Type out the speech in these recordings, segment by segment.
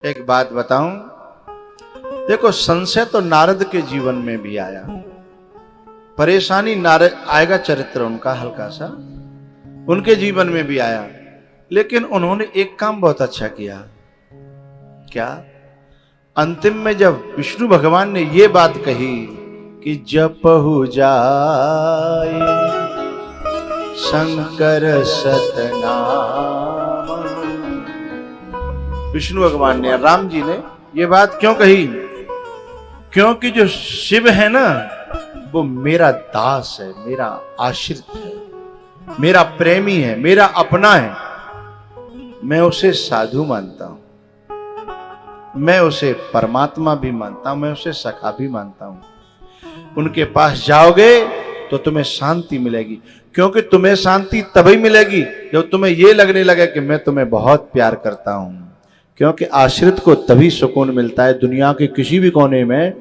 एक बात बताऊं, देखो संशय तो नारद के जीवन में भी आया, परेशानी नारद आएगा, चरित्र उनका हल्का सा उनके जीवन में भी आया, लेकिन उन्होंने एक काम बहुत अच्छा किया। क्या? अंतिम में जब विष्णु भगवान ने ये बात कही कि जपहु जाए शंकर सतनाम, विष्णु भगवान ने, राम जी ने ये बात क्यों कही? क्योंकि जो शिव है ना, वो मेरा दास है, मेरा आश्रित है, मेरा प्रेमी है, मेरा अपना है। मैं उसे साधु मानता हूं, मैं उसे परमात्मा भी मानता हूं, मैं उसे सखा भी मानता हूं। उनके पास जाओगे तो तुम्हें शांति मिलेगी, क्योंकि तुम्हें शांति तभी मिलेगी जब तुम्हें यह लगने लगे कि मैं तुम्हें बहुत प्यार करता हूं। क्योंकि आश्रित को तभी सुकून मिलता है, दुनिया के किसी भी कोने में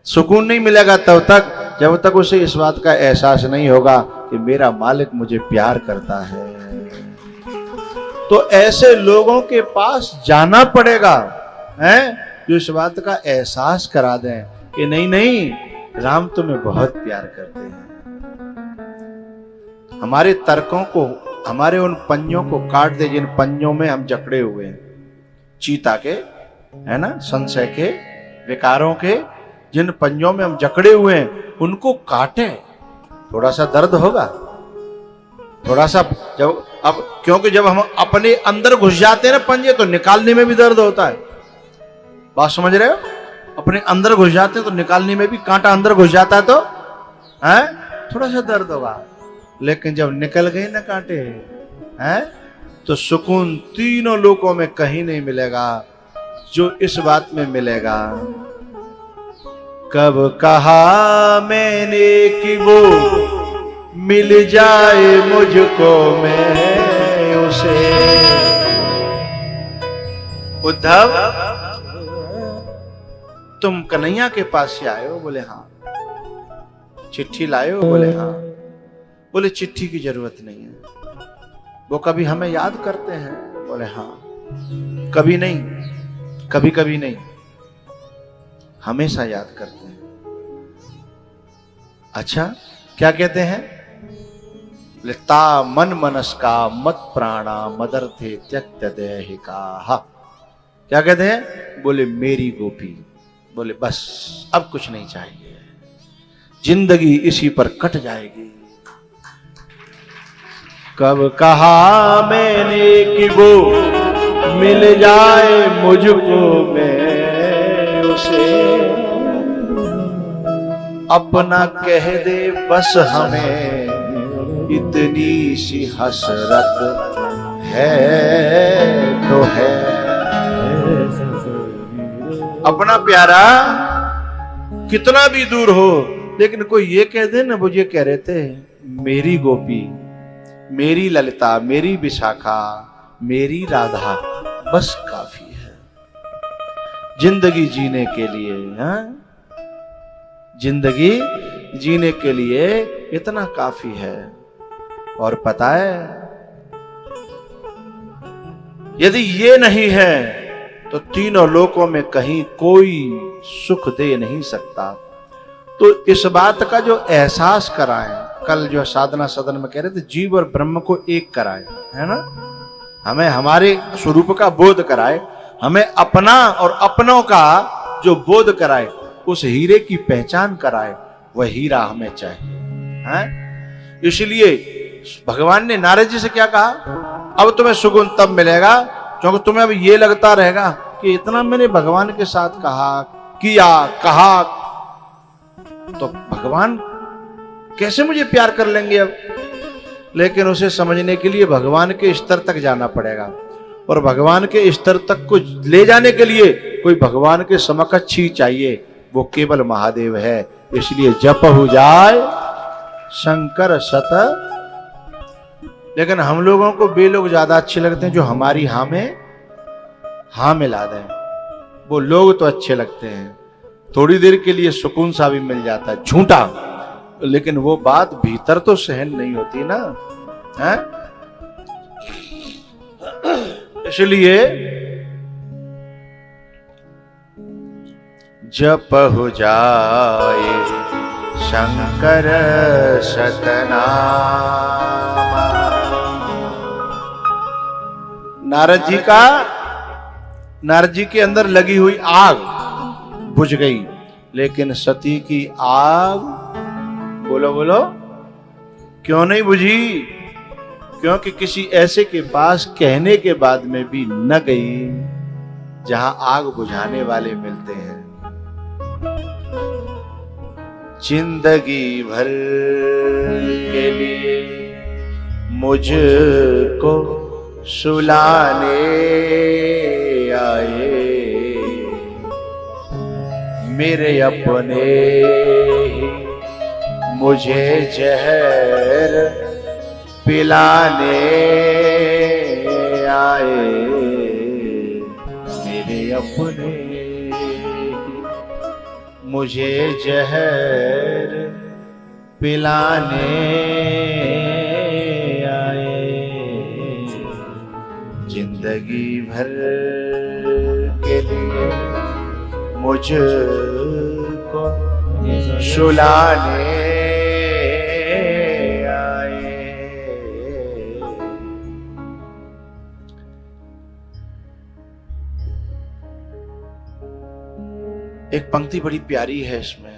सुकून नहीं मिलेगा तब तक जब तक उसे इस बात का एहसास नहीं होगा कि मेरा मालिक मुझे प्यार करता है। तो ऐसे लोगों के पास जाना पड़ेगा, हैं, जो इस बात का एहसास करा दें कि नहीं नहीं, राम तुम्हें बहुत प्यार करते हैं। हमारे तर्कों को, हमारे उन पंजों को काट दे जिन पंजों में हम जकड़े हुए हैं, चीता के, है ना, संशय के, विकारों के, जिन पंजों में हम जकड़े हुए हैं उनको काटे। थोड़ा सा दर्द होगा, थोड़ा सा, जब अब क्योंकि जब हम अपने अंदर घुस जाते हैं ना पंजे, तो निकालने में भी दर्द होता है। बात समझ रहे हो? अपने अंदर घुस जाते हैं तो निकालने में भी, कांटा अंदर घुस जाता है तो है थोड़ा सा दर्द होगा, लेकिन जब निकल गए ना कांटे, हैं, तो सुकून तीनों लोकों में कहीं नहीं मिलेगा जो इस बात में मिलेगा। कब कहा मैंने कि वो मिल जाए मुझको, मैं उसे। उद्धव, तुम कन्हैया के पास से आए हो? बोले हाँ। चिट्ठी लाए हो? बोले हाँ। बोले चिट्ठी की जरूरत नहीं है, वो कभी हमें याद करते हैं? बोले हाँ। कभी नहीं, कभी कभी नहीं, हमेशा याद करते हैं। अच्छा, क्या कहते हैं? बोले ता मन मनस्का मत प्राणा मदर्थे त्यक्त देहिका। क्या कहते हैं? बोले मेरी गोपी। बोले बस अब कुछ नहीं चाहिए, जिंदगी इसी पर कट जाएगी। कब कहा मैंने कि वो मिल जाए मुझको, मैं उसे अपना कह दे बस, हमें इतनी सी हसरत है तो है। अपना प्यारा कितना भी दूर हो, लेकिन कोई ये कह दे ना, वो ये कह रहे थे मेरी गोपी, मेरी ललिता, मेरी विशाखा, मेरी राधा, बस काफी है जिंदगी जीने के लिए। हाँ, जिंदगी जीने के लिए इतना काफी है। और पता है, यदि ये नहीं है तो तीनों लोकों में कहीं कोई सुख दे नहीं सकता। तो इस बात का जो एहसास कराएं, कल जो साधना सदन में कह रहे थे, जीव और ब्रह्म को एक कराए, है ना, हमें हमारे स्वरूप का बोध कराए, हमें अपना और अपनों का जो बोध कराए, उस हीरे की पहचान कराए, वह हीरा हमें चाहिए, हैं? इसलिए भगवान ने नारद जी से क्या कहा? अब तुम्हें सुकून तब मिलेगा क्योंकि तुम्हें अब ये लगता रहेगा कि इतना मैंने भगवान के साथ कहा, किया, कहा, तो भगवान कैसे मुझे प्यार कर लेंगे अब? लेकिन उसे समझने के लिए भगवान के स्तर तक जाना पड़ेगा, और भगवान के स्तर तक को ले जाने के लिए कोई भगवान के समकक्ष ही चाहिए, वो केवल महादेव है। इसलिए जप हो जाए शंकर सत। लेकिन हम लोगों को वे लोग ज्यादा अच्छे लगते हैं जो हमारी हाँ में हाँ मिला दें। वो लोग तो अच्छे लगते हैं, थोड़ी देर के लिए सुकून सा भी मिल जाता है, झूठा, लेकिन वो बात भीतर तो सहन नहीं होती ना, है? इसलिए जपहु जाए शंकर सतनामा। नारद जी के अंदर लगी हुई आग बुझ गई, लेकिन सती की आग बोलो बोलो क्यों नहीं बुझी? क्योंकि किसी ऐसे के पास कहने के बाद में भी न गई जहां आग बुझाने वाले मिलते हैं। जिंदगी भर के लिए मुझको सुलाने आए, मेरे अपने ही मुझे जहर पिलाने आए, मेरे अपने मुझे जहर पिलाने आए। जिंदगी भर के लिए मुझको सुलाने आए। एक पंक्ति बड़ी प्यारी है इसमें।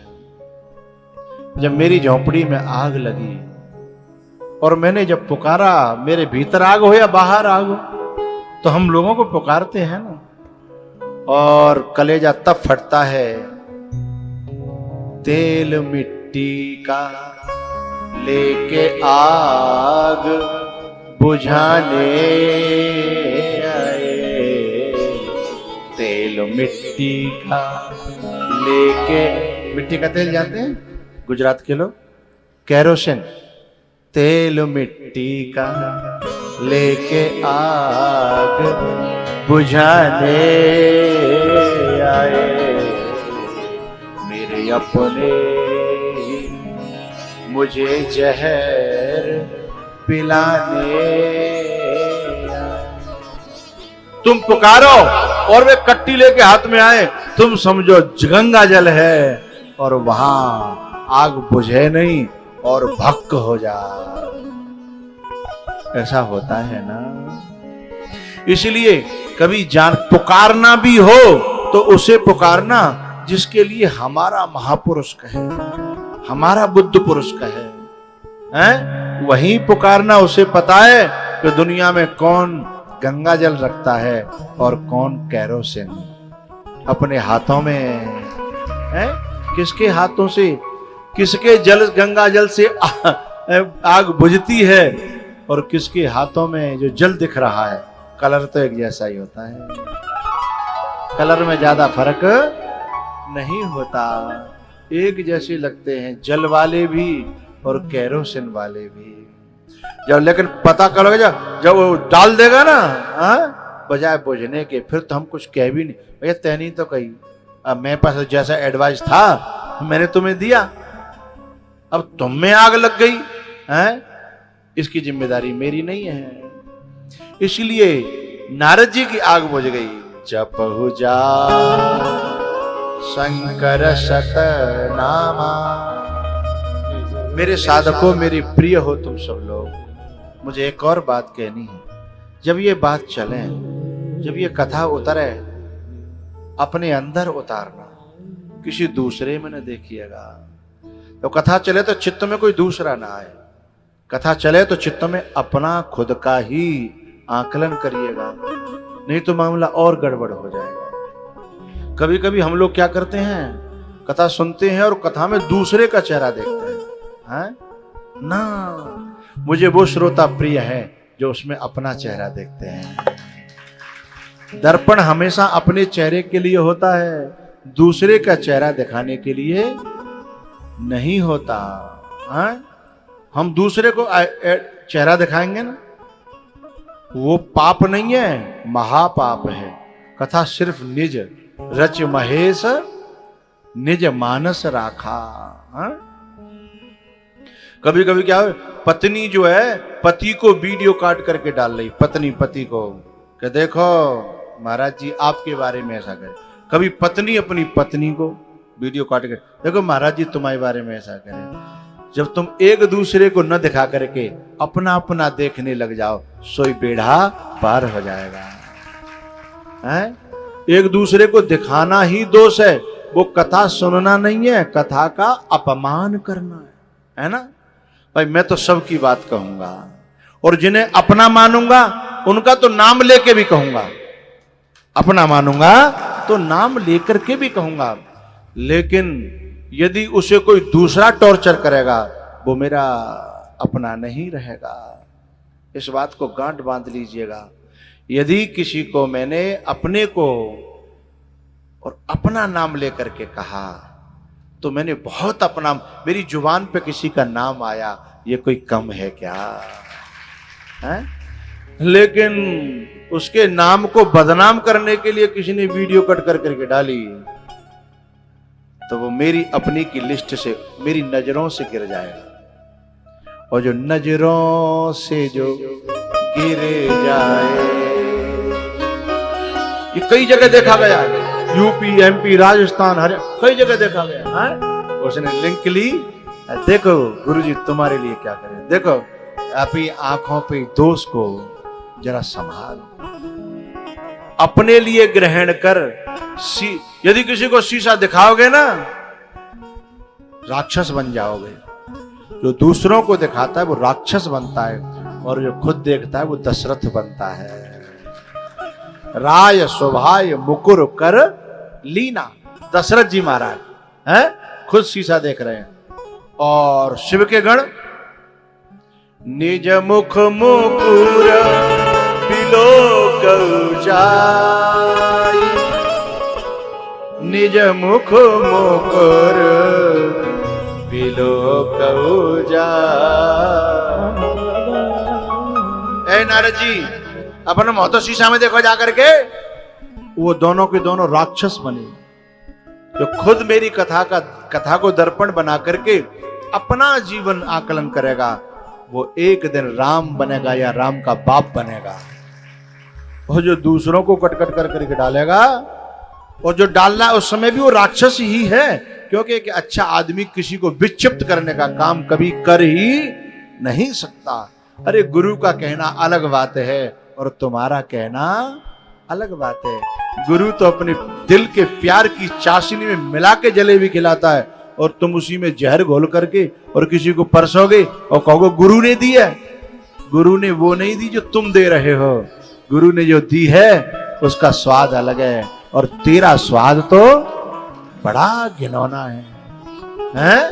जब मेरी झोंपड़ी में आग लगी और मैंने जब पुकारा, मेरे भीतर आग हो या बाहर आग हो, तो हम लोगों को पुकारते हैं ना, और कलेजा तब फटता है। तेल मिट्टी का लेके आग बुझाने आए, तेल मिट्टी का लेके, मिट्टी का तेल जानते हैं गुजरात के लोग, कैरोसिन, तेल मिट्टी का लेके आग बुझाने आए, मेरे अपने मुझे जहर पिलाने आए। तुम पुकारो और वे कट्टी लेके हाथ में आए, तुम समझो गंगा जल है, और वहां आग बुझे नहीं और भस्म हो जाए। ऐसा होता है ना। इसलिए कभी जान पुकारना भी हो तो उसे पुकारना जिसके लिए हमारा महापुरुष कहे, हमारा बुद्ध पुरुष कहे, हैं? वही पुकारना। उसे पता है कि दुनिया में कौन गंगा जल रखता है और कौन कैरोसिन अपने हाथों में है। किसके हाथों से, किसके जल गंगा जल से आग बुझती है और किसके हाथों में जो जल दिख रहा है। कलर तो एक जैसा ही होता है, कलर में ज्यादा फर्क नहीं होता, एक जैसे लगते हैं जल वाले भी और कैरोसिन वाले भी। जब लेकिन पता करोगे, जब वो डाल देगा ना बजाय बुझने के, फिर तो हम कुछ कह भी नहीं। भैया तैनी तो कही, अब मेरे पास जैसा एडवाइस था मैंने तुम्हें दिया, अब तुम में आग लग गई हैं, इसकी जिम्मेदारी मेरी नहीं है। इसलिए नारद जी की आग बुझ गई। जपहु जा शंकर सतनामा। मेरे साधकों, मेरे प्रिय हो तुम सब लोग, मुझे एक और बात कहनी है। जब ये बात चले, जब ये कथा उतरे, अपने अंदर उतारना, किसी दूसरे में न देखिएगा। तो कथा चले तो चित्त में कोई दूसरा ना आए, कथा चले तो चित्त में अपना खुद का ही आकलन करिएगा, नहीं तो मामला और गड़बड़ हो जाएगा। कभी कभी हम लोग क्या करते हैं, कथा सुनते हैं और कथा में दूसरे का चेहरा देखते हैं ना। मुझे वो श्रोता प्रिय है जो उसमें अपना चेहरा देखते हैं। दर्पण हमेशा अपने चेहरे के लिए होता है, दूसरे का चेहरा दिखाने के लिए नहीं होता। हम दूसरे को चेहरा दिखाएंगे ना, वो पाप नहीं है, महापाप है। कथा सिर्फ निज रच महेश निज मानस राखा। कभी कभी क्या है, पत्नी जो है पति को वीडियो काट करके डाल रही, पत्नी पति को कि देखो महाराज जी आपके बारे में ऐसा करे। कभी पत्नी अपनी पत्नी को वीडियो काट के, देखो महाराज जी तुम्हारे बारे में ऐसा करें। जब तुम एक दूसरे को न दिखा करके अपना अपना देखने लग जाओ, सोई बेढ़ा पार हो जाएगा। हैं? एक दूसरे को दिखाना ही दोष है, वो कथा सुनना नहीं है, कथा का अपमान करना है ना। भाई मैं तो सबकी बात कहूंगा, और जिन्हें अपना मानूंगा उनका तो नाम लेके भी कहूंगा, अपना मानूंगा तो नाम लेकर के भी कहूंगा। लेकिन यदि उसे कोई दूसरा टॉर्चर करेगा, वो मेरा अपना नहीं रहेगा। इस बात को गांठ बांध लीजिएगा। यदि किसी को मैंने अपने को और अपना नाम लेकर के कहा, तो मैंने बहुत अपना, मेरी जुबान पे किसी का नाम आया, ये कोई कम है क्या? है? लेकिन उसके नाम को बदनाम करने के लिए किसी ने वीडियो कट कर करके डाली, तो वो मेरी अपनी की लिस्ट से, मेरी नजरों से गिर जाएगा। और जो नजरों से जो गिर जाए, ये कई जगह देखा गया है, यूपी, एमपी, राजस्थान, हरियाणा, कई जगह देखा गया है। उसने लिंक ली, देखो गुरुजी तुम्हारे लिए क्या करें, देखो अपनी आंखों पे दोष को जरा संभाल, अपने लिए ग्रहण कर। यदि किसी को शीशा दिखाओगे ना, राक्षस बन जाओगे। जो दूसरों को दिखाता है वो राक्षस बनता है, और जो खुद देखता है वो दशरथ बनता है। राय शोभाय मुकुर कर लीना, दशरथ जी महाराज हैं, खुद शीशा देख रहे हैं। और शिव के गण, निज मुख मुकुर बिलोक जाई, निज मुख मुकुर बिलोक जाई। ए नारद जी, अपने मुंह तो शीशा में देखो जाकर के। वो दोनों के दोनों राक्षस बने। जो खुद मेरी कथा को दर्पण बना करके अपना जीवन आकलन करेगा, वो एक दिन राम बनेगा या राम का बाप बनेगा। और जो दूसरों को कट कट कर करके डालेगा, और जो डालना उस समय भी वो राक्षस ही है, क्योंकि एक अच्छा आदमी किसी को विक्षिप्त करने का काम कभी कर ही नहीं सकता। अरे गुरु का कहना अलग बात है और तुम्हारा कहना अलग बात है। गुरु तो अपने दिल के प्यार की चाशनी में मिला के जलेबी खिलाता है, और तुम उसी में जहर घोल करके और किसी को परसोगे और कहोगे गुरु ने दी है। गुरु ने वो नहीं दी जो तुम दे रहे हो, गुरु ने जो दी है उसका स्वाद अलग है, और तेरा स्वाद तो बड़ा घिनौना है, हैं?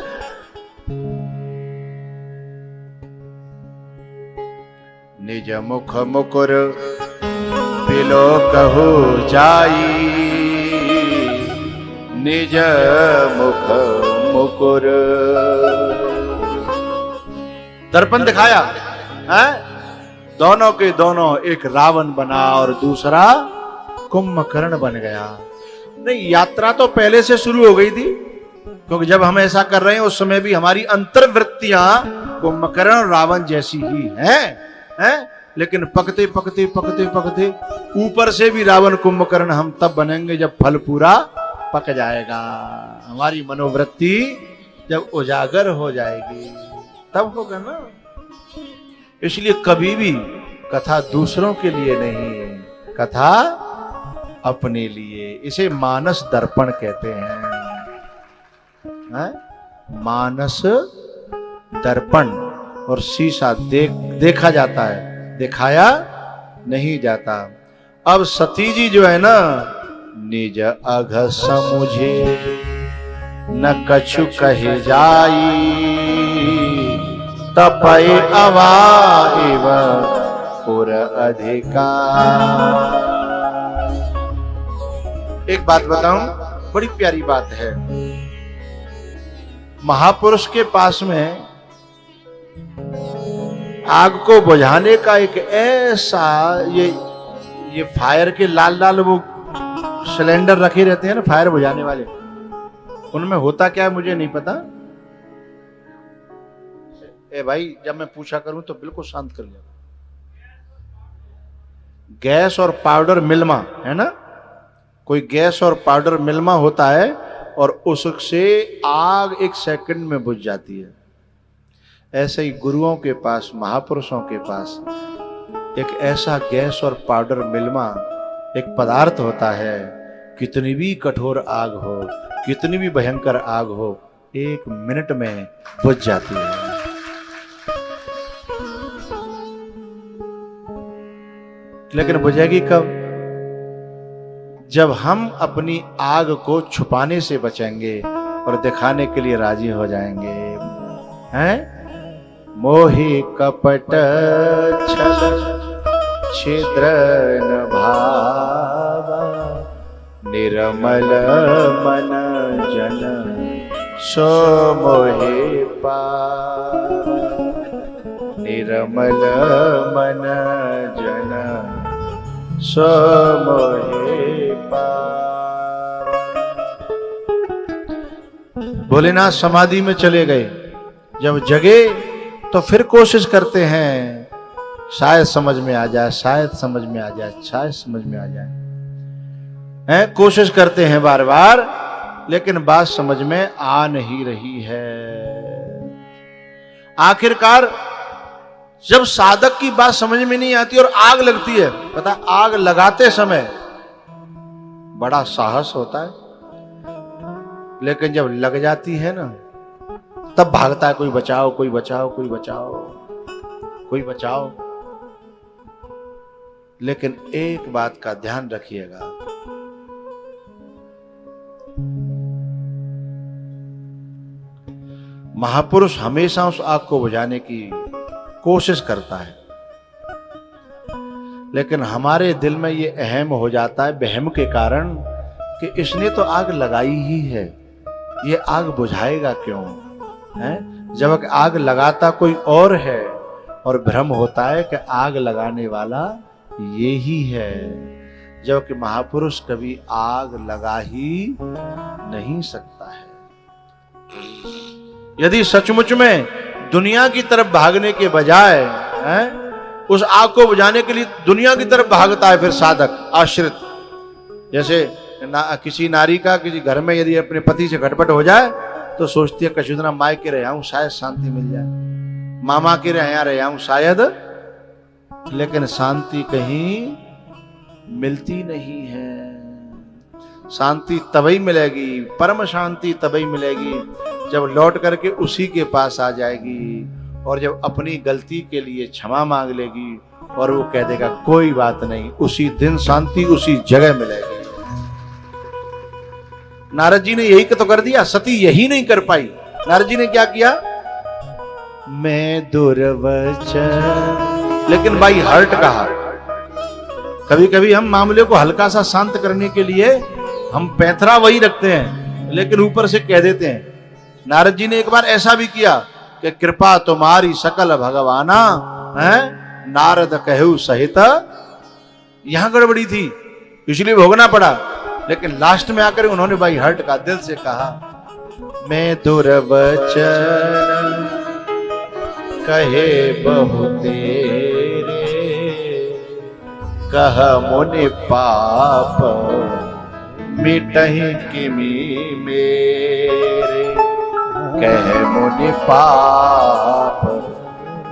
निज मुख मुकुर बिलोकहु जाई, निज मुख मुकुर। दर्पण दिखाया है, दोनों के दोनों, एक रावण बना और दूसरा कुंभकर्ण बन गया। नहीं, यात्रा तो पहले से शुरू हो गई थी, क्योंकि जब हम ऐसा कर रहे हैं उस समय भी हमारी अंतर्वृत्तियां कुंभकर्ण और रावण जैसी ही हैं। लेकिन पकते पकते पकते पकते ऊपर से भी रावण कुंभकर्ण हम तब बनेंगे जब फल पूरा पक जाएगा। हमारी मनोवृत्ति जब उजागर हो जाएगी तब होगा ना। इसलिए कभी भी कथा दूसरों के लिए नहीं है, कथा अपने लिए। इसे मानस दर्पण कहते हैं, मानस दर्पण। और शीशा देखा जाता है, दिखाया नहीं जाता। अब सती जी जो है ना, निज अघ समुझे न कछु कहे जाई, तपय अवाइव पुर अधिकार। एक बात बताऊं, बड़ी प्यारी बात है। महापुरुष के पास में आग को बुझाने का एक ऐसा, ये फायर के लाल लाल वो सिलेंडर रखे रहते हैं ना, फायर बुझाने वाले, उनमें होता क्या है मुझे नहीं पता। ए भाई, जब मैं पूछा करूं तो बिल्कुल शांत कर लिया। गैस और पाउडर मिल्मा है ना, कोई गैस और पाउडर मिलमा होता है और उससे आग 1 सेकंड में बुझ जाती है। ऐसे ही गुरुओं के पास, महापुरुषों के पास एक ऐसा गैस और पाउडर मिलमा एक पदार्थ होता है, कितनी भी कठोर आग हो, कितनी भी भयंकर आग हो, 1 मिनट में बुझ जाती है। लेकिन बुझेगी कब? जब हम अपनी आग को छुपाने से बचेंगे और दिखाने के लिए राजी हो जाएंगे। हैं? मोहि कपट छल छिद्र न भावा, निर्मल मन जन सो मोहि पावा, निर्मल मन जन सो मोहि पावा। भोलेनाथ समाधि में चले गए, जब जगे तो फिर कोशिश करते हैं, शायद समझ में आ जाए, शायद समझ में आ जाए, शायद समझ में आ जाए, हैं? कोशिश करते हैं बार बार, लेकिन बात समझ में आ नहीं रही है। आखिरकार जब साधक की बात समझ में नहीं आती और आग लगती है, पता, आग लगाते समय बड़ा साहस होता है, लेकिन जब लग जाती है ना, तब भागता है, कोई बचाओ, कोई बचाओ, कोई बचाओ, कोई बचाओ। लेकिन एक बात का ध्यान रखिएगा, महापुरुष हमेशा उस आग को बुझाने की कोशिश करता है, लेकिन हमारे दिल में ये अहम हो जाता है वहम के कारण कि इसने तो आग लगाई ही है, ये आग बुझाएगा क्यों? है? जब आग लगाता कोई और है और भ्रम होता है कि आग लगाने वाला ये ही है, जबकि महापुरुष कभी आग लगा ही नहीं सकता है। यदि सचमुच में दुनिया की तरफ भागने के बजाय उस आग को बुझाने के लिए दुनिया की तरफ भागता है फिर साधक आश्रित, जैसे किसी नारी का किसी घर में यदि अपने पति से खटपट हो जाए तो सोचती है कशुदना माय के रह आऊं शायद शांति मिल जाए, मामा के रह आऊं शायद, लेकिन शांति कहीं मिलती नहीं है। शांति तभी मिलेगी, परम शांति तभी मिलेगी जब लौट करके उसी के पास आ जाएगी और जब अपनी गलती के लिए क्षमा मांग लेगी और वो कह देगा कोई बात नहीं, उसी दिन शांति उसी जगह मिलेगी। नारद जी ने यही तो कर दिया, सती यही नहीं कर पाई। नारद जी ने क्या किया? मैं दुर्वचन, लेकिन भाई हर्ट कहा। कभी कभी हम मामले को हल्का सा शांत करने के लिए हम पैंथरा वही रखते हैं, लेकिन ऊपर से कह देते हैं। नारद जी ने एक बार ऐसा भी किया कि कृपा तुम्हारी सकल भगवाना है, नारद कहु सहित। यहां गड़बड़ी थी इसलिए भोगना पड़ा, लेकिन लास्ट में आकर उन्होंने भाई हर्ट का दिल से कहा, मैं दुर्वचन कहे बहु तेरे, कह मुनि पाप मिटहि किमि मेरे, कह मुनि पाप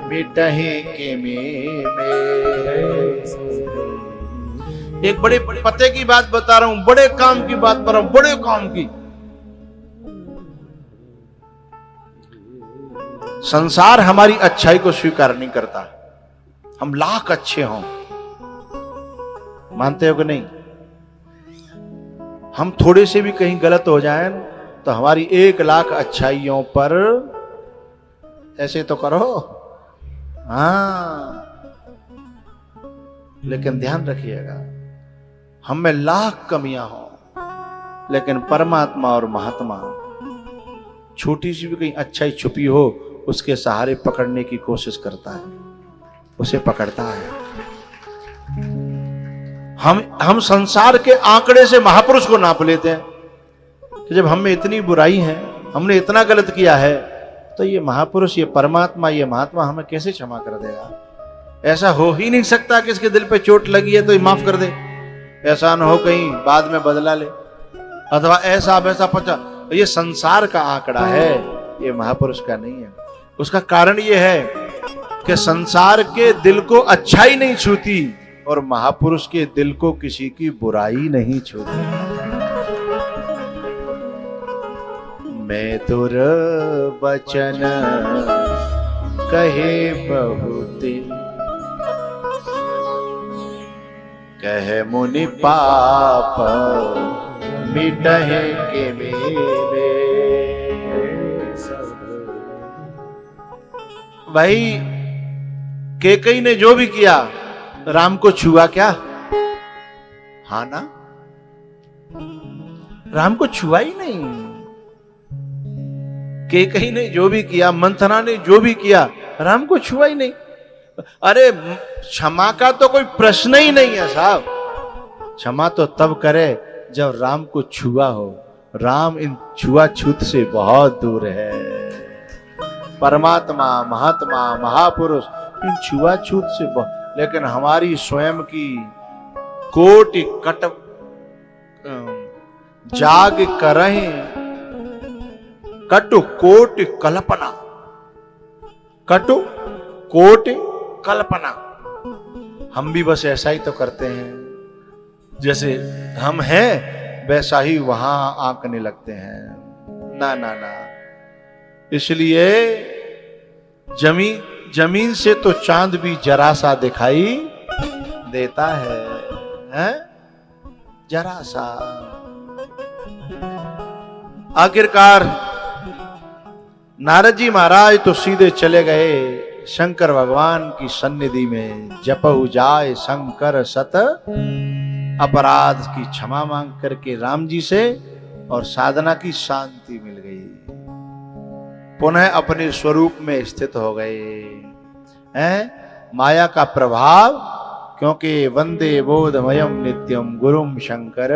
मिटहि किमि मेरे। एक बड़े पते की बात बता रहा हूं, बड़े काम की बात कर रहा हूं, बड़े काम की। संसार हमारी अच्छाई को स्वीकार नहीं करता, हम लाख अच्छे हों, मानते हो कि नहीं? हम थोड़े से भी कहीं गलत हो जाएं तो हमारी 1,00,000 अच्छाइयों पर ऐसे तो करो, हाँ, लेकिन ध्यान रखिएगा हम में लाख कमियां हो, लेकिन परमात्मा और महात्मा छोटी सी भी कहीं अच्छाई छुपी हो उसके सहारे पकड़ने की कोशिश करता है, उसे पकड़ता है। हम संसार के आंकड़े से महापुरुष को नाप लेते हैं कि जब हम में इतनी बुराई है, हमने इतना गलत किया है, तो ये महापुरुष, ये परमात्मा, ये महात्मा हमें कैसे क्षमा कर देगा? ऐसा हो ही नहीं सकता कि इसके दिल पे चोट लगी है तो ये माफ कर दे। ऐसा न हो कहीं बाद में बदला ले, अथवा ऐसा वैसा पचा। ये संसार का आंकड़ा है, ये महापुरुष का नहीं है। उसका कारण ये है कि संसार के दिल को अच्छाई नहीं छूती और महापुरुष के दिल को किसी की बुराई नहीं छूती। मैं तुर वचन कहे बहुत, कहे मुनि पाप मिटहे के मेरे। भाई कैकेयी ने जो भी किया राम को छुआ क्या? हाँ ना, राम को छुआ ही नहीं। कैकेयी ने जो भी किया, मंथना ने जो भी किया, राम को छुआ ही नहीं। अरे क्षमा का तो कोई प्रश्न ही नहीं है साहब। क्षमा तो तब करे जब राम को छुआ हो। राम इन छुआछूत से बहुत दूर है। परमात्मा, महात्मा, महापुरुष इन छुआछूत से बहुत। लेकिन हमारी स्वयं की कोटि कट जाग करें कटु कोटि कल्पना, कटु कोटि कल्पना। हम भी बस ऐसा ही तो करते हैं, जैसे हम हैं वैसा ही वहां आंकने लगते हैं। ना ना ना, इसलिए जमीन से तो चांद भी जरा सा दिखाई देता है, हैं? जरा सा। आखिरकार नारद जी महाराज तो सीधे चले गए शंकर भगवान की सन्निधि में। जपहु जाय शंकर सत, अपराध की क्षमा मांग करके राम जी से, और साधना की शांति मिल गई। पुनः अपने स्वरूप में स्थित हो गए हैं। माया का प्रभाव, क्योंकि वंदे बोधमयम नित्यम गुरुम शंकर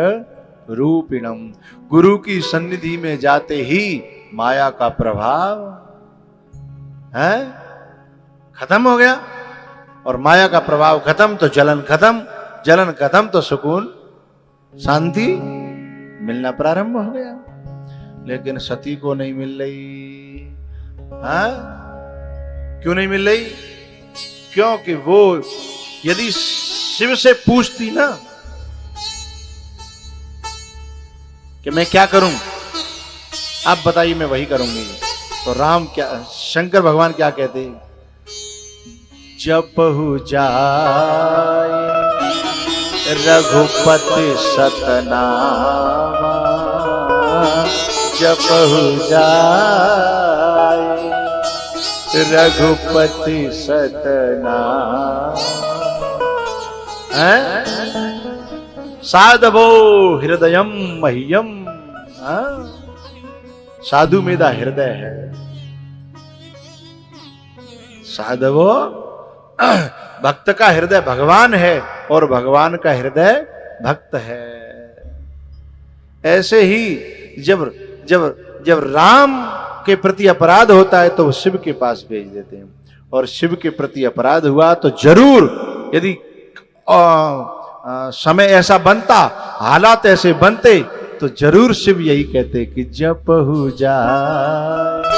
रूपिणम। गुरु की सन्निधि में जाते ही माया का प्रभाव है खत्म हो गया, और माया का प्रभाव खत्म तो जलन खत्म, जलन खत्म तो सुकून शांति मिलना प्रारंभ हो गया। लेकिन सती को नहीं मिल रही। हाँ, क्यों नहीं मिल रही? क्योंकि वो यदि शिव से पूछती ना कि मैं क्या करूं, आप बताइए मैं वही करूंगी, तो राम क्या, शंकर भगवान क्या कहते? जपहु जाय रघुपति सतनामा, जपहु जाय रघुपति सतनामा। साधवो हृदयम मह्यम। साधु मेरा हृदय है। साधवो, भक्त का हृदय भगवान है और भगवान का हृदय भक्त है। ऐसे ही जब राम के प्रति अपराध होता है तो वो शिव के पास भेज देते हैं, और शिव के प्रति अपराध हुआ तो जरूर, यदि समय ऐसा बनता, हालात ऐसे बनते, तो जरूर शिव यही कहते कि जपहु जाय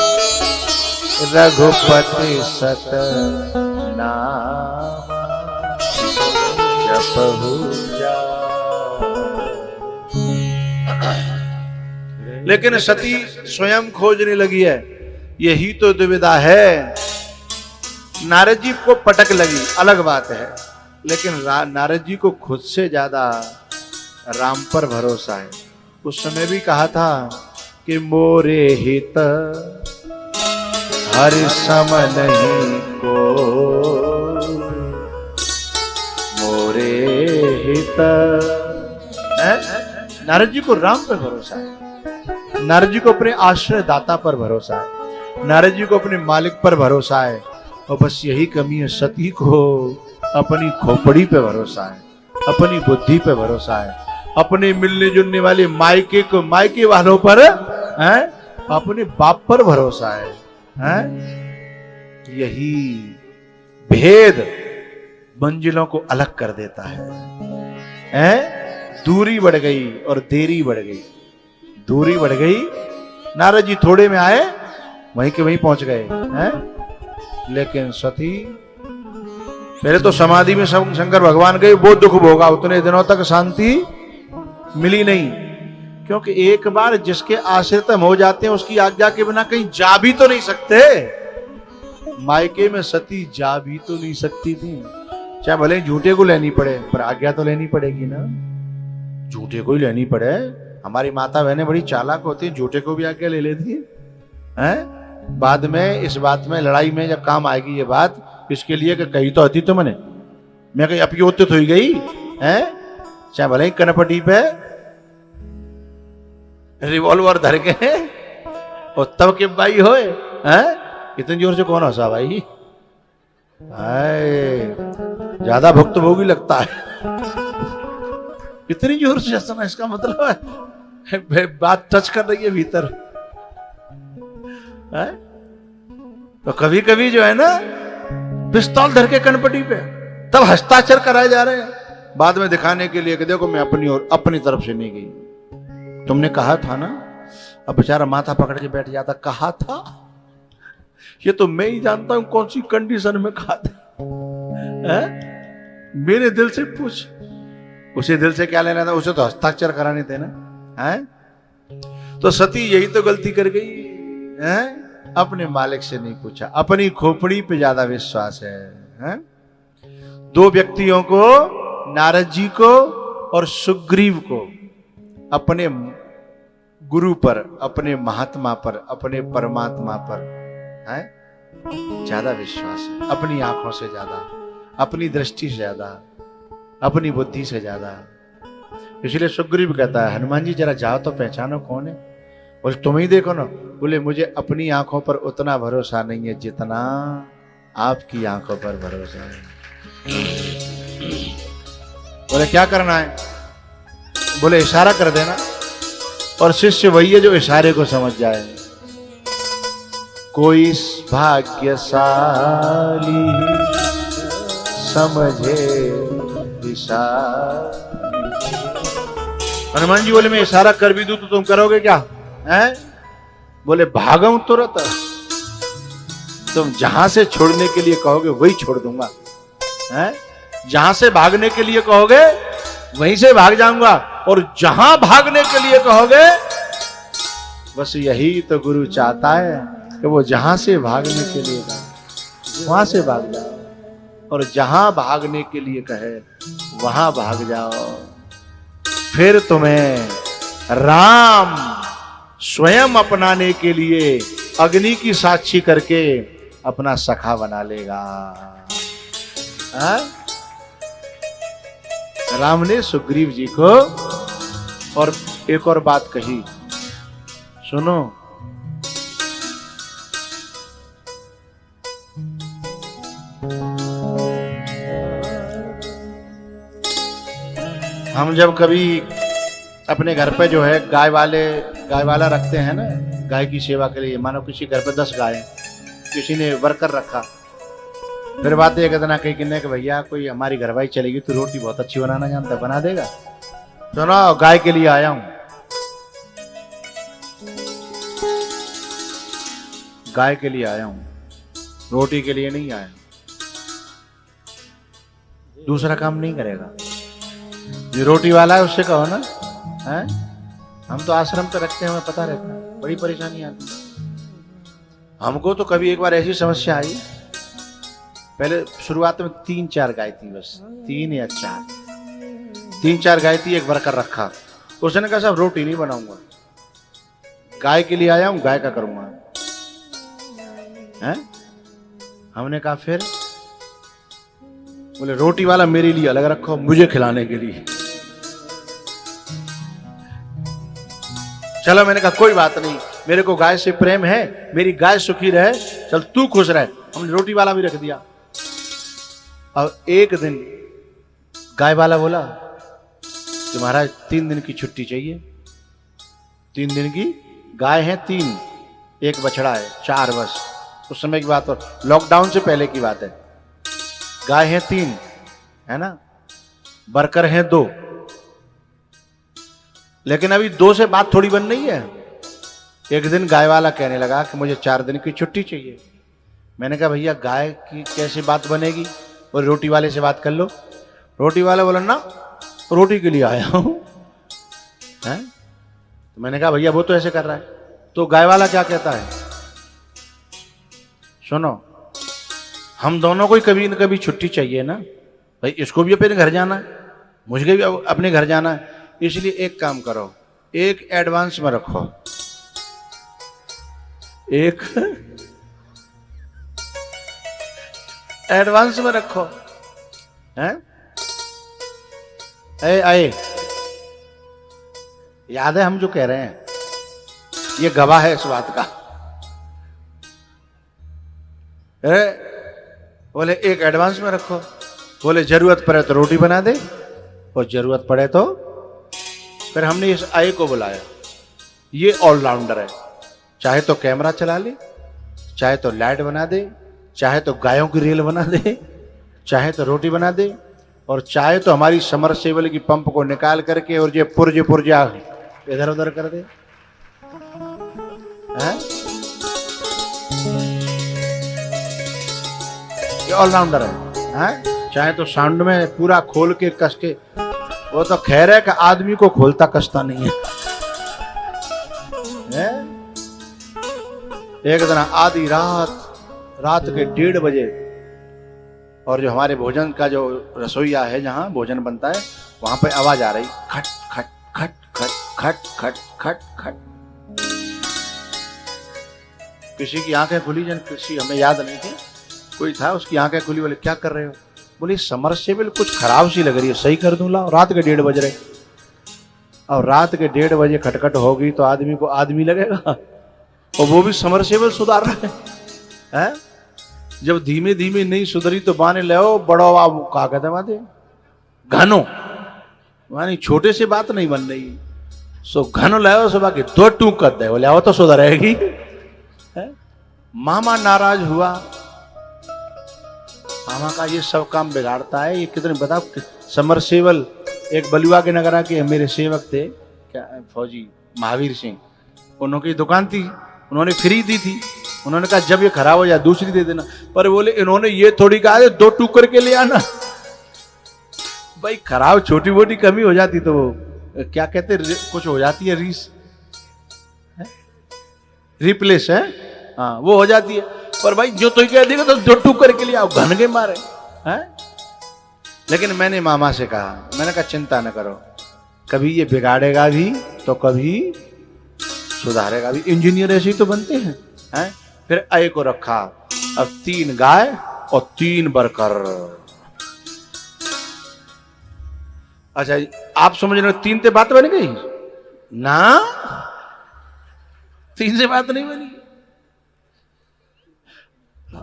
रघुपति सतनामा, जपहु जाय। लेकिन सती स्वयं खोजने लगी है। यही तो दुविधा है। नारद जी को पटक लगी, अलग बात है, लेकिन नारद जी को खुद से ज्यादा राम पर भरोसा है। उस समय भी कहा था कि मोरे हित हरि सम नहीं को, मोरे हित। नारद जी को राम पर भरोसा है, नारद जी को अपने आश्रय दाता पर भरोसा है, नारद जी को अपने मालिक पर भरोसा है। और बस यही कमी है, सती को अपनी खोपड़ी पे भरोसा है, अपनी बुद्धि पे भरोसा है, अपने मिलने जुलने वाले मायके वालों पर है, अपने बाप पर भरोसा है। यही भेद मंजिलों को अलग कर देता है। दूरी बढ़ गई और देरी बढ़ गई। दूरी बढ़ गई, नारद जी थोड़े में आए, वहीं के वहीं पहुंच गए हैं। लेकिन सती पहले तो समाधि में शंकर भगवान गए, वो दुख भोगा, उतने दिनों तक शांति मिली नहीं। क्योंकि एक बार जिसके आश्रित हम हो जाते हैं उसकी आज्ञा के बिना कहीं जा भी तो नहीं सकते। मायके में सती जा भी तो नहीं सकती थी, चाहे भले झूठे को लेनी पड़े, पर आज्ञा तो लेनी पड़ेगी ना। झूठे को ही लेनी पड़े। हमारी माता बहनें बड़ी चालाक होती हैं, झूठे को भी आज्ञा ले लेती हैं। बाद में इस बात में लड़ाई में जब काम आएगी ये बात, इसके लिए कि कही तो होती तो मैं कहीं अपनी होती तो ही गई है, चाहे भले ही कनपटी पे रिवॉल्वर धर के और तब के भाई होए हैं। इतनी जोर से कौन हंसा भाई? ज्यादा भुक्तभोगी लगता है। इतनी जोर से हंसना, इसका मतलब है बात टच कर रही है भीतर है? तो कभी कभी जो है ना पिस्तौल धर के कनपटी पे तब हस्ताक्षर कराए जा रहे हैं, बाद में दिखाने के लिए कि देखो मैं अपनी और अपनी तरफ से नहीं गई, तुमने कहा था ना। अब बेचारा माथा पकड़ के बैठ जाता, कहा था, ये तो मैं ही जानता हूं कौन सी कंडीशन में कहा था। मेरे दिल से पूछ, उसे दिल से क्या लेना था, उसे तो हस्ताक्षर कराने थे ना। है तो सती यही तो गलती कर गई है, अपने मालिक से नहीं पूछा, अपनी खोपड़ी पे ज्यादा विश्वास है? दो व्यक्तियों को, नारद जी को और सुग्रीव को, अपने गुरु पर, अपने महात्मा पर, अपने परमात्मा पर है ज्यादा विश्वास है, अपनी आंखों से ज्यादा, अपनी दृष्टि से ज्यादा, अपनी बुद्धि से ज्यादा। इसलिए सुग्रीव कहता है, हनुमान जी जरा जाओ तो पहचानो कौन है। बोले तुम ही देखो ना। बोले मुझे अपनी आंखों पर उतना भरोसा नहीं है जितना आपकी आंखों पर भरोसा है। बोले क्या करना है? बोले इशारा कर देना। और शिष्य वही है जो इशारे को समझ जाए। कोई भाग्यशाली समझे इशारा। हनुमान जी बोले मैं इशारा कर भी दूं तो तुम करोगे क्या? हैं? बोले भागूं तुरंत, तुम जहां से छोड़ने के लिए कहोगे वही छोड़ दूंगा। हैं? जहां से भागने के लिए कहोगे वहीं से भाग जाऊंगा, और जहां भागने के लिए कहोगे बस यही तो गुरु चाहता है कि वो जहां से भागने के लिए कहे वहां से भाग जाओ, और जहां भागने के लिए कहे वहां भाग जाओ। फिर तुम्हें राम स्वयं अपनाने के लिए अग्नि की साक्षी करके अपना सखा बना लेगा। राम ने सुग्रीव जी को और एक और बात कही, सुनो। हम जब कभी अपने घर पे जो है गाय वाला रखते हैं ना, गाय की सेवा के लिए, मानो किसी घर पे 10 गाय, किसी ने वर्कर रखा, फिर बात ये कहते ना कहीं किन्ने कि भैया कोई हमारी घरवाई चलेगी तो रोटी बहुत अच्छी बनाना जानता है, बना देगा। तो ना गाय के लिए आया हूं, गाय के लिए आया हूं, रोटी के लिए नहीं आया। दूसरा काम नहीं करेगा। ये रोटी वाला है उससे कहो ना, है? हम तो आश्रम पे रखते हैं, हमें पता रहता है, बड़ी परेशानी आती है हमको। तो कभी एक बार ऐसी समस्या आई, पहले शुरुआत में 3-4 गाय थी, बस 3 या 4, 3-4 गाय थी, एक वर्कर रखा। उसने कहा साहब रोटी नहीं बनाऊंगा, गाय के लिए आया हूं, गाय का करूंगा। हैं? हमने कहा फिर? बोले रोटी वाला मेरे लिए अलग रखो, मुझे खिलाने के लिए। चलो मैंने कहा कोई बात नहीं, मेरे को गाय से प्रेम है, मेरी गाय सुखी रहे, चल तू खुश रहे। हमने रोटी वाला भी रख दिया। और एक दिन गाय वाला बोला कि महाराज 3 दिन की छुट्टी चाहिए। 3 दिन की गाय है 3, एक बछड़ा है 4, बस उस समय की बात, और लॉकडाउन से पहले की बात है। गाय है 3, है ना, वर्कर है 2, लेकिन अभी 2 से बात थोड़ी बन रही है। एक दिन गाय वाला कहने लगा कि मुझे 4 दिन की छुट्टी चाहिए। मैंने कहा भैया गाय की कैसे बात बनेगी, और रोटी वाले से बात कर लो। रोटी वाला बोला ना रोटी के लिए आया हूं। तो मैंने कहा भैया वो तो ऐसे कर रहा है। तो गाय वाला क्या कहता है, सुनो हम दोनों को ही कभी न कभी छुट्टी चाहिए ना भाई, इसको भी अपने घर जाना है, मुझे भी अपने घर जाना है, इसलिए एक काम करो, एक एडवांस में रखो, एक एडवांस में रखो। हैं आए याद है हम जो कह रहे हैं, ये गवाह है इस बात का। बोले एक एडवांस में रखो, बोले जरूरत पड़े तो रोटी बना दे, और जरूरत पड़े तो। फिर हमने इस आए को बुलाया, ये ऑलराउंडर है, चाहे तो कैमरा चला ले, चाहे तो लाइट बना दे, चाहे तो गायों की रेल बना दे, चाहे तो रोटी बना दे, और चाहे तो हमारी समरसेबल की पंप को निकाल करके और ये पुर्जा इधर उधर कर दे। ये ऑलराउंडर है। चाहे तो साउंड में पूरा खोल के कस के, वो तो खैर है कि आदमी को खोलता कसता नहीं है। एक दिन आधी रात के 1:30 बजे, और जो हमारे भोजन का जो रसोईया है जहां भोजन बनता है, वहां पे आवाज आ रही, खट खट खट खट खट खट खट खट। किसी की आंखें खुली, जन किसी हमें याद नहीं थी, कोई था उसकी आंखें खुली, बोले क्या कर रहे हो? बोले समरसेबल कुछ खराब सी लग रही है, सही कर दूं लाओ। रात के 1:30 बज रहे, और रात के 1:30 बजे खटखट होगी तो आदमी को आदमी लगेगा, और वो भी समरसेबल सुधार रहा है। जब धीमे धीमे नहीं सुधरी तो बाने ले बड़ो बाबू का कहते माते घनो, मानी छोटे से बात नहीं बन रही, सो घनो लाओ सो बाकी 2 टूक कर दे, बोले आओ तो सुधरेगी। मामा नाराज हुआ, मामा का ये सब काम बिगाड़ता है, ये कितने बताओ। समरसेबल एक बलुआ के नगरा के मेरे सेवक थे, क्या फौजी महावीर सिंह, उन्होंने दुकान थी, उन्होंने फ्री दी थी। उन्होंने कहा जब ये खराब हो जाए दूसरी दे देना, पर बोले इन्होंने ये थोड़ी कहा 2 टूक करके ले आना। भाई खराब छोटी मोटी कमी हो जाती तो वो क्या कहते कुछ हो जाती है, रिप्लेस है, हाँ वो हो जाती है। पर भाई जो तो कह देगा तो 2 टूक करके ले आओ, घन के मारे हैं। लेकिन मैंने मामा से कहा, मैंने कहा चिंता न करो, कभी ये बिगाड़ेगा भी तो कभी सुधारेगा भी, इंजीनियर ऐसे ही तो बनते हैं। फिर आए को रखा, अब 3 गाय और 3 वर्कर। अच्छा आप समझ रहे हो 3 से बात बन गई ना, 3 से बात नहीं बनी,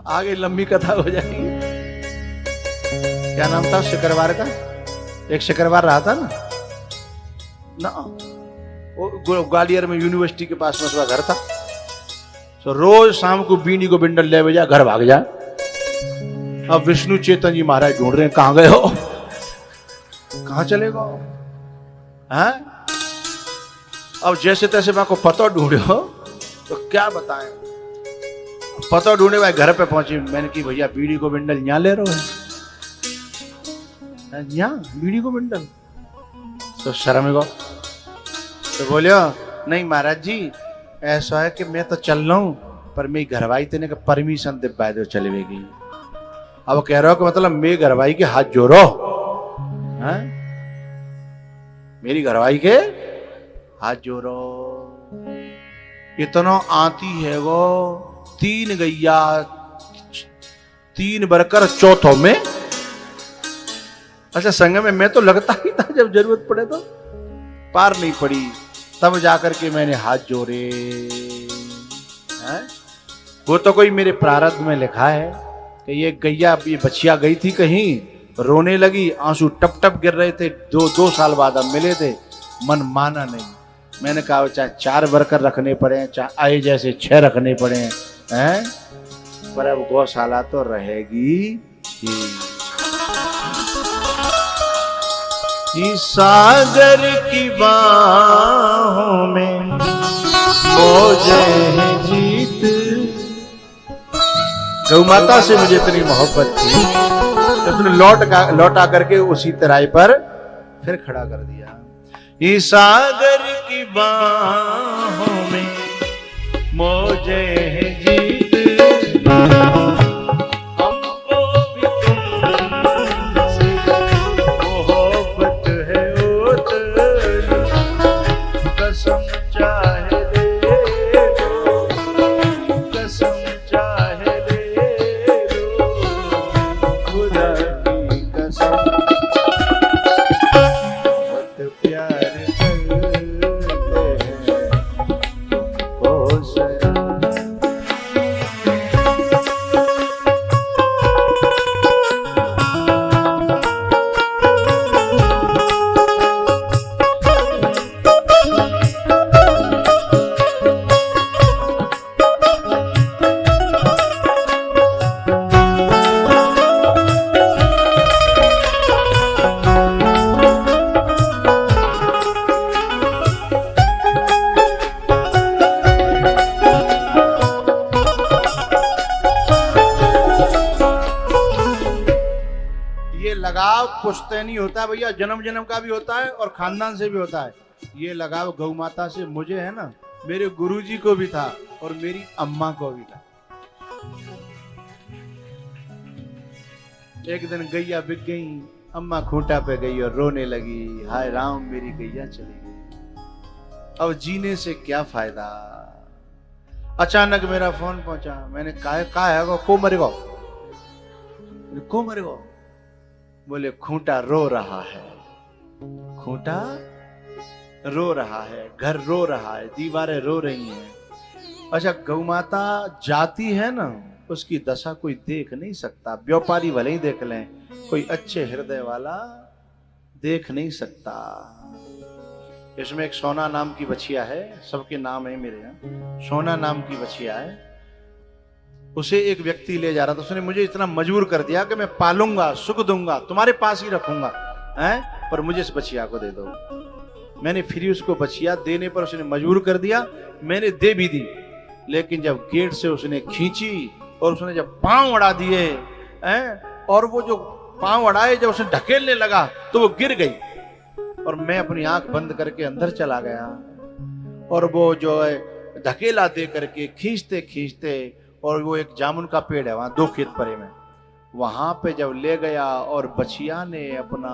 आगे लंबी कथा हो जाएगी। क्या नाम था शुक्रवार का, एक शुक्रवार रहा था ना, वो ग्वालियर में यूनिवर्सिटी के पास में उसका घर था। तो रोज शाम को बीनी को बिंडल ले बजा घर भाग जा। अब विष्णु चेतन जी महाराज ढूंढ रहे हैं, कहां गए हो, कहां चले गए हैं। अब जैसे तैसे मैं को पता ढूंढे हो तो क्या बताएं, पता ढूंढे भाई घर पे पहुंची। मैंने की भैया बीड़ी को बिंडल यहाँ ले रहे हो, यहाँ बीड़ी को बिंडल, तो शर्म गो। तो बोलियो नहीं महाराज जी ऐसा है कि मैं तो चल रहा हूं, पर मेरी घरवाई तेने का परमिशन दे पाए तो चलेगी। अब कह रहा हो कि मतलब मेरी घरवाई के हाथ जोड़ो, हैं मेरी घरवाई के हाथ जोड़ो। इतना आती है वो, 3 गैया 3 वर्कर चौथों में। अच्छा संग में मैं तो लगता ही था, जब जरूरत पड़े तो पार नहीं पड़ी, तब जाकर के मैंने हाथ जोड़े। वो तो कोई मेरे प्रारब्ध में लिखा है कि ये गैया, ये बच्चिया गई थी कहीं, रोने लगी, आंसू टप टप गिर रहे थे, 2 साल बाद अब मिले थे, मन माना नहीं। मैंने कहा चाहे 4 वर्कर रखने पड़े, चाहे आए जैसे 6 रखने पड़े हैं, पर अब गौशाला तो रहेगी ही। इस सागर की बाहों में मौजे हैं जीत। गौ माता से मुझे इतनी मोहब्बत थी तो उसने लौटा करके उसी तराई पर फिर खड़ा कर दिया। इस सागर की बाहों में मौजे हैं जीत, हमको भी तुमसे मोहब्बत है उतनी, कसम चाहे ले लो, कसम चाहे ले लो, खुदा की कसम। बहुत प्यार लगाव पुश्तैनी होता है भैया, जन्म जन्म का भी होता है और खानदान से भी होता है। ये लगाव गौ माता से मुझे है ना, मेरे गुरुजी को भी था और मेरी अम्मा को भी था। एक दिन गैया बिक गई, अम्मा खूंटा पे गई और रोने लगी, हाय राम मेरी गैया चली गई, अब जीने से क्या फायदा। अचानक मेरा फोन पहुंचा, मैंने कहा है को मरेगा, को मरेगा। बोले खूंटा रो रहा है, खूंटा रो रहा है, घर रो रहा है, दीवारें रो रही हैं। अच्छा गौ माता जाती है ना, उसकी दशा कोई देख नहीं सकता, व्यापारी भले ही देख लें, कोई अच्छे हृदय वाला देख नहीं सकता। इसमें एक सोना नाम की बछिया है, सबके नाम है मेरे यहाँ, सोना नाम की बछिया है। उसे एक व्यक्ति ले जा रहा था, उसने मुझे इतना मजबूर कर दिया कि मैं पालूंगा, सुख दूंगा, तुम्हारे पास ही रखूंगा, हैं, पर मुझे इस बछिया को दे दो। मैंने फिर उसको बछिया देने पर उसने मजबूर कर दिया, मैंने दे भी दी, लेकिन जब गेट से उसने खींची और उसने जब पांव अड़ा दिए, हैं, और वो जो पांव अड़ाए जब उसने ढकेलने लगा तो वो गिर गई, और मैं अपनी आंख बंद करके अंदर चला गया, और वो जो है ढकेला दे करके खींचते खींचते, और वो एक जामुन का पेड़ है वहां 2 खेत परे में, वहां पे जब ले गया और बछिया ने अपना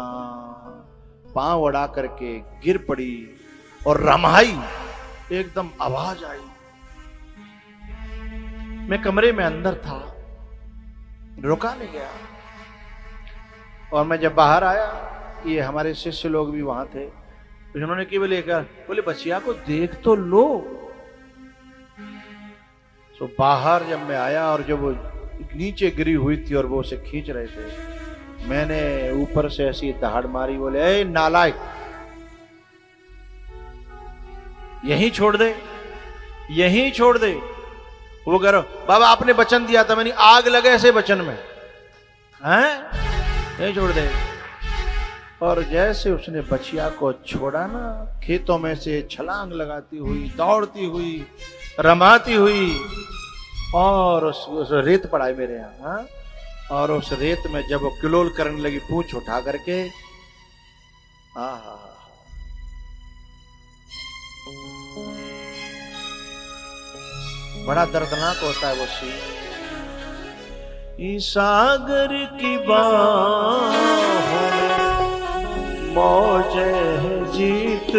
पांव अड़ा करके गिर पड़ी और रमाई, एकदम आवाज आई। मैं कमरे में अंदर था, रुका नहीं गया, और मैं जब बाहर आया, ये हमारे शिष्य लोग भी वहां थे, तो उन्होंने केवल लेकर बोले बछिया को देख तो लो। तो बाहर जब मैं आया और जब वो नीचे गिरी हुई थी और वो उसे खींच रहे थे, मैंने ऊपर से ऐसी दहाड़ मारी, बोले ए नालायक, यहीं छोड़ दे, यहीं छोड़ दे। वो कह रहा बाबा आपने वचन दिया था, मैंने आग लगे ऐसे वचन में, हैं, यहीं छोड़ दे। और जैसे उसने बछिया को छोड़ा ना, खेतों में से छलांग लगाती हुई, दौड़ती हुई, रमाती हुई, और उस रेत पड़ाई मेरे यहाँ, और उस रेत में जब वो किलोल करने लगी पूंछ उठा करके, बड़ा दर्दनाक होता है वो सीन। इस सागर की बाहों में मौजे है जीत,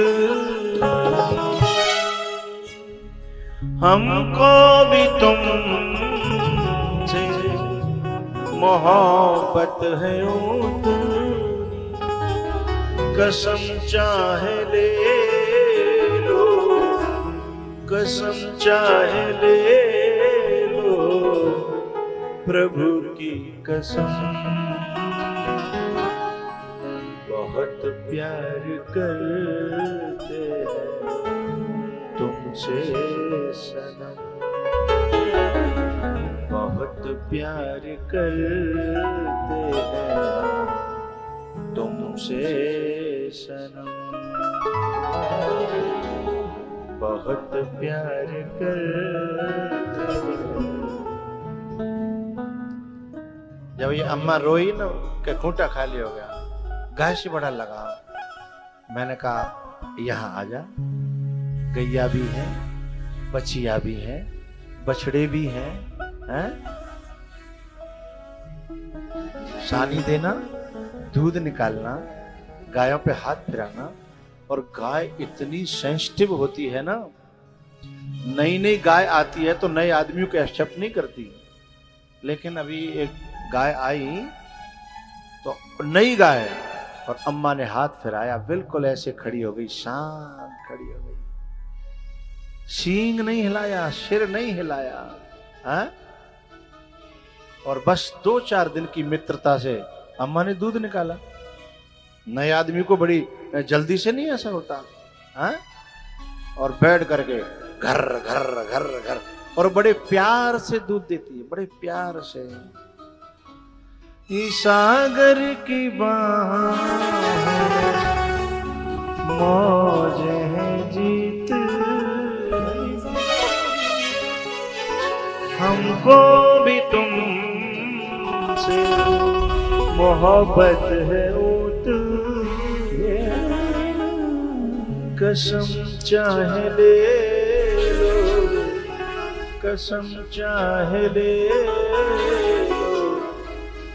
हमको भी तुमसे मोहब्बत है उतनी, कसम चाहे ले लो, कसम चाहे ले लो, प्रभु की कसम। बहुत प्यार करते हैं तुमसे सनम, बहुत प्यार करते हैं तुम तुमसे सनम बहुत प्यार कर। जब ये अम्मा रोई ना कि खूंटा खाली हो गया, गाय से बड़ा लगा। मैंने कहा यहाँ आ जा, गैया भी है, बछिया भी है, बछड़े भी हैं, हैं? सानी देना, दूध निकालना, गायों पे हाथ फिराना। और गाय इतनी सेंसिटिव होती है ना, नई नई गाय आती है तो नए आदमियों को एक्सेप्ट नहीं करती। लेकिन अभी एक गाय आई तो नई गाय, और अम्मा ने हाथ फिराया, बिल्कुल ऐसे खड़ी हो गई, शांत खड़ी हो गई, सींग नहीं हिलाया, सिर नहीं हिलाया, है? और बस 2-4 दिन की मित्रता से अम्मा ने दूध निकाला। नए आदमी को बड़ी जल्दी से नहीं ऐसा होता, है? और बैठ करके घर घर घर घर, और बड़े प्यार से दूध देती है, बड़े प्यार से। इस सागर की बात मौज है जीत, हमको भी तुमसे मोहब्बत है ऊत, कसम चाहे ले लो, कसम चाहे ले लो,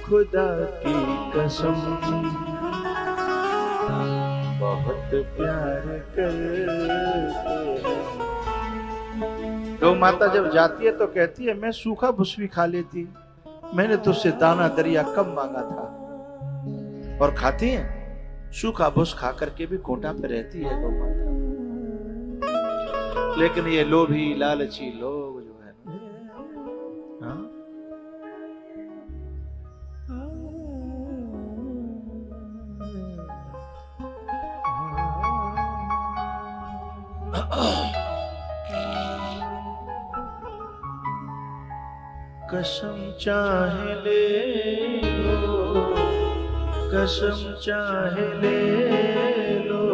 खुदा की कसम बहुत प्यार करते हैं। गौ माता जब जाती है तो कहती है मैं सूखा भुस भी खा लेती, मैंने तुझसे दाना दरिया कब मांगा था। और खाती है, सूखा भुस खा करके भी खूंटा पे रहती है गौ माता। लेकिन ये लोभी लालची लोग जो है ना, हाँ? कसम चाहे ले लो, कसम चाहे ले लो,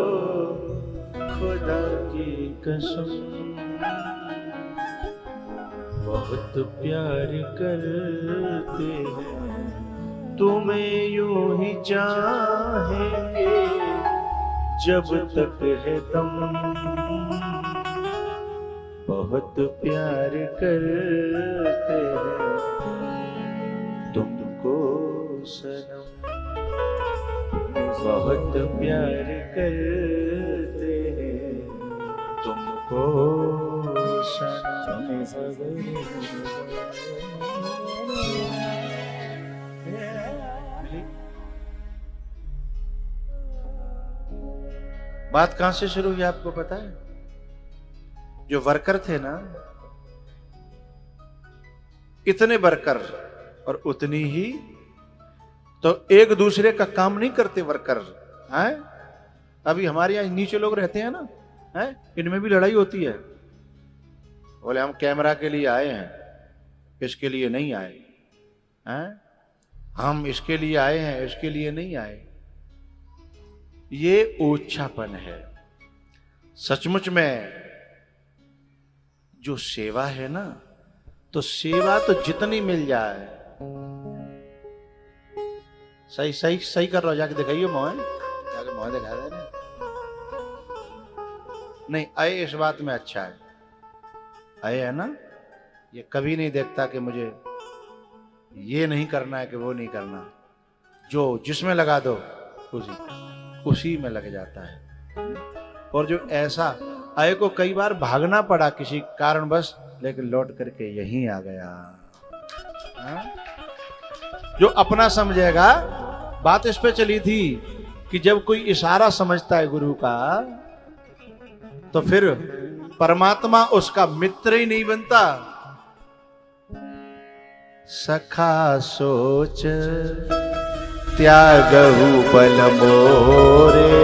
खुदा की कसम बहुत प्यार करते हैं, तुम्हें यूं ही चाहेंगे जब तक है दम, बहुत प्यार करते हैं तुमको सनम, बहुत प्यार करते हैं तुमको सनम। बात कहां से शुरू हुई आपको पता है? जो वर्कर थे ना, इतने वर्कर और उतनी ही तो एक दूसरे का काम नहीं करते वर्कर, हैं? अभी हमारे यहाँ नीचे लोग रहते हैं ना, हैं? इनमें भी लड़ाई होती है। बोले हम कैमरा के लिए आए हैं, इसके लिए नहीं आए, हैं? हम इसके लिए आए हैं, इसके लिए नहीं आए। ये ओछापन है। सचमुच में जो सेवा है ना, तो सेवा तो जितनी मिल जाए, सही सही सही कर रहा हो, जाके दिखाइए मोहन, जाके मोहन दिखा दे ना। नहीं आए इस बात में अच्छा है, आए है ना, ये कभी नहीं देखता कि मुझे ये नहीं करना है कि वो नहीं करना, जो जिसमें लगा दो उसी में लग जाता है। और जो ऐसा आए को कई बार भागना पड़ा किसी कारणवश, लेकिन लौट करके यहीं आ गया, हा? जो अपना समझेगा। बात इस पे चली थी कि जब कोई इशारा समझता है गुरु का, तो फिर परमात्मा उसका मित्र ही नहीं बनता। सखा सोच त्यागहु बल मोरे,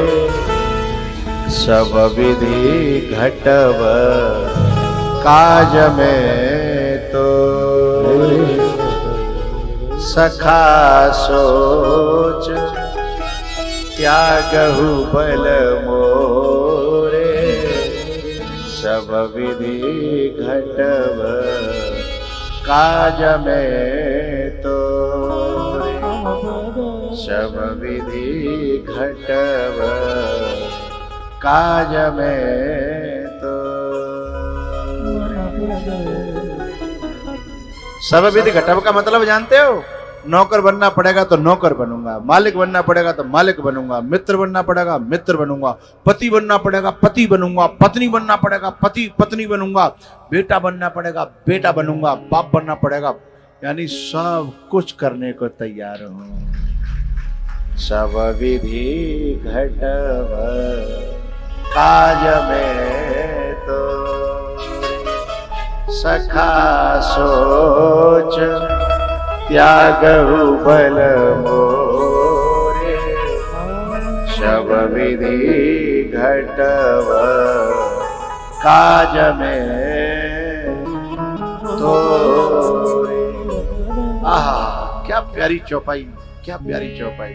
सब विधि घटव काज में तो, सखा सोच त्यागहु बल मोरे, सब विधि घटव काज में तोरे, सब विधि घटव काज में तोरे। सब विधि घटव का मतलब जानते हो? नौकर बनना पड़ेगा तो नौकर बनूंगा, मालिक बनना पड़ेगा तो मालिक बनूंगा, मित्र बनना पड़ेगा मित्र बनूंगा, पति बनना पड़ेगा पति बनूंगा, पत्नी बनना पड़ेगा पति पत्नी बनूंगा, बेटा बनना पड़ेगा बेटा बनूंगा, बाप बनना पड़ेगा, यानी सब कुछ करने को तैयार हूं। सब विधि घटव काज में तो सखा सोच, त्यागहु बल मोरे, सब विधि घटव काज में तोरे। आहा, क्या प्यारी चौपाई, क्या प्यारी चौपाई।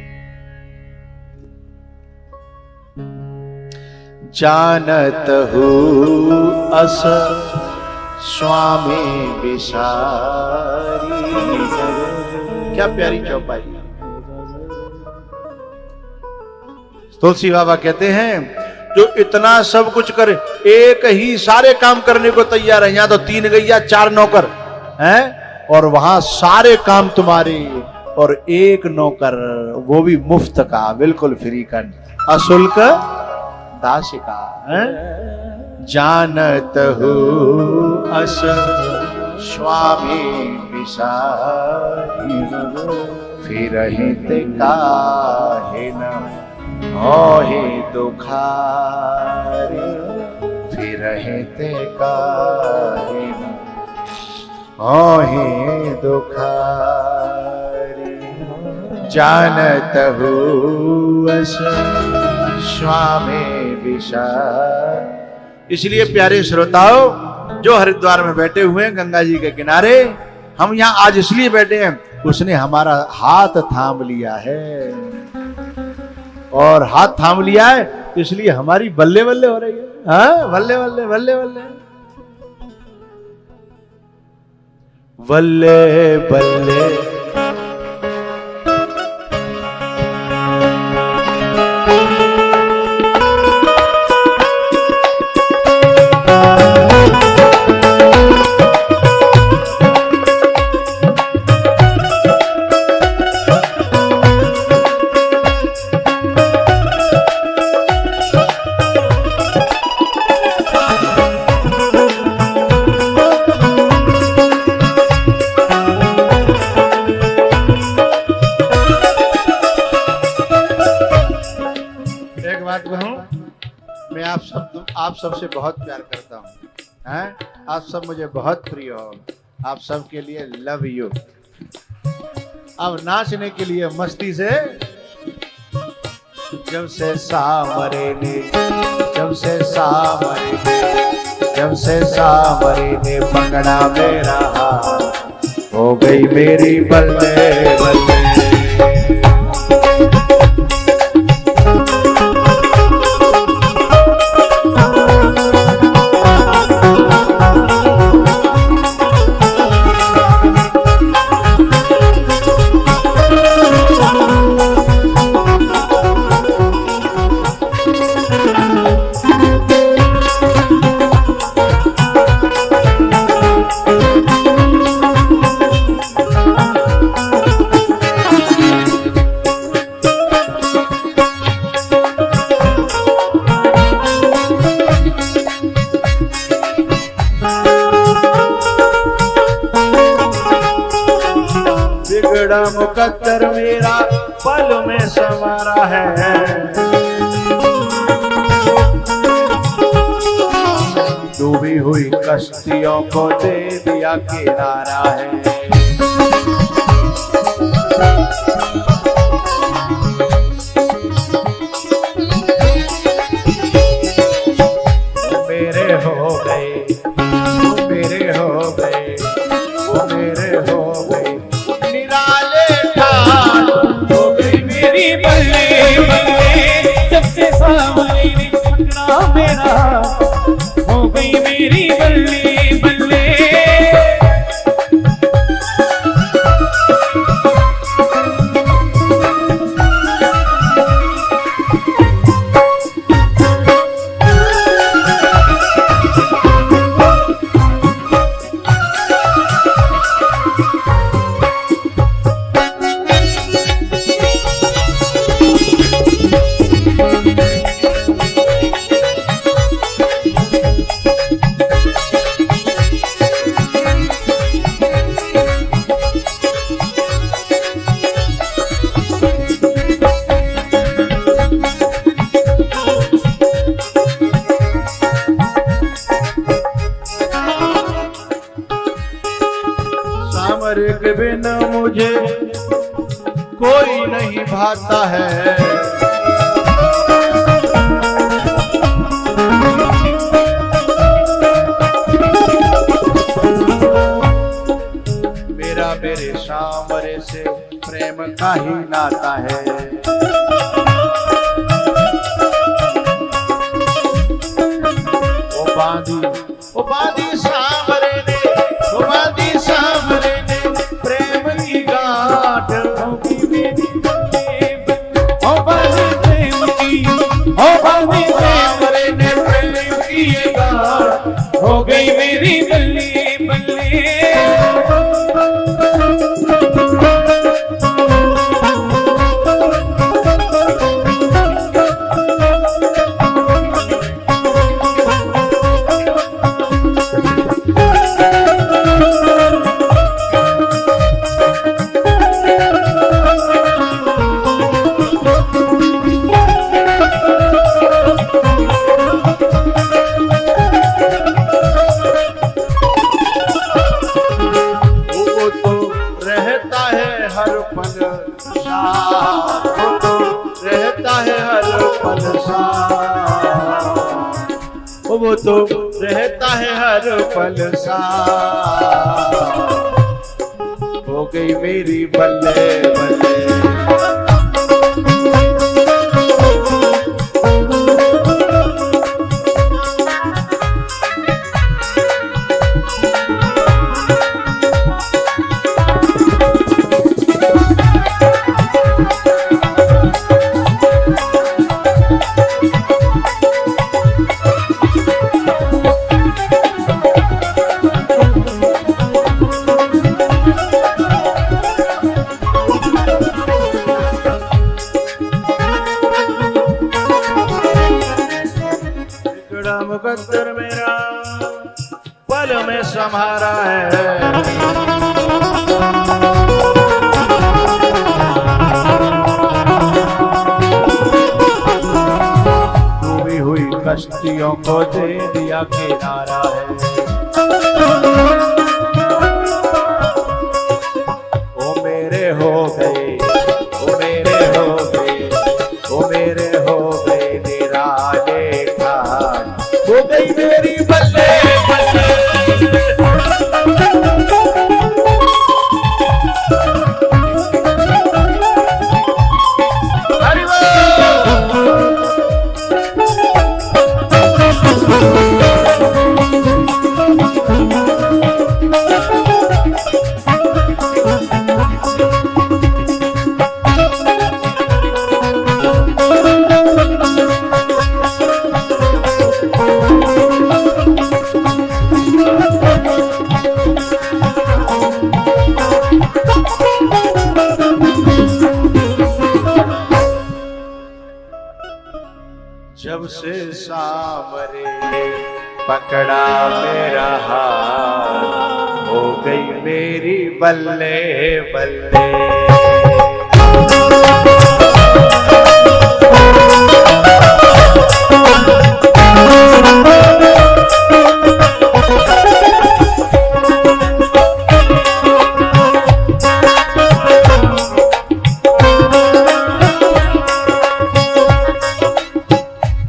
जानत हूँ अस स्वामी विसारी, क्या प्यारी चौपाई। तुलसी बाबा कहते हैं जो इतना सब कुछ करे, एक ही सारे काम करने को तैयार है। यहां तो 3 गैया 4 नौकर हैं, और वहां सारे काम तुम्हारे, और एक नौकर वो भी मुफ्त का, बिल्कुल फ्री का, अशुल्क दासिका है। जानत हूँ अस स्वामी विसारी, फिरहित काहे न होहि दुखारी, फिरहित काहे न होहि दुखारी। जानत हूँ अस स्वामी विसारी। इसलिए प्यारे श्रोताओं, जो हरिद्वार में बैठे हुए हैं गंगा जी के किनारे, हम यहाँ आज इसलिए बैठे हैं, उसने हमारा हाथ थाम लिया है, और हाथ थाम लिया है इसलिए हमारी बल्ले बल्ले हो रही है। हाँ, बल्ले बल्ले बल्ले बल्ले बल्ले बल्ले। आप सबसे बहुत प्यार करता हूँ, हैं? आप सब मुझे बहुत प्रिय हो, आप सब के लिए लव यू। अब नाचने के लिए मस्ती से, जब से सावरे ने, जब से सावरे ने, जब से सावरे ने पकड़ा मेरा हाथ, हो गई मेरी बल्ले बल्ले। मुकद्दर मेरा पल में संवारा है, डूबी हुई कश्तियों को दे दिया किनारा है। मेरे हो गए, मेरे हो गए, वो मेरे हो गए, निराले ठाल हो गई मेरी बल्ले बल्ले। सामरे के बिना मुझे कोई नहीं भाता है। मेरा मेरे सामरे से प्रेम का ही नाता है। ओ बांधी सामरे ने, ओ बांधी सामरे ने प्रेम की गांठ होगी मेरी बल्ले। ओ बांधी प्रेम की, ओ बांधी सामरे ने प्रेम की ये गांठ हो गई मेरी बल्ले बल्ले। हर पल साथ, वो तो रहता है हर पल साथ, वो तो रहता है हर पल साथ। हो गई मेरी बल्ले बल्ले। मुकद्दर मेरा पल में संहारा है। डूबी हुई कश्तियों को दे दिया किनारा है। ओ मेरे हो गए, ओ मेरे हो गए, ओ मेरे हो गए निराले ठान। हो गई मेरी बल्ले बल्ले। जब से सामरे पकड़ा मेरा हाथ, हो गई मेरी बल्ले बल्ले।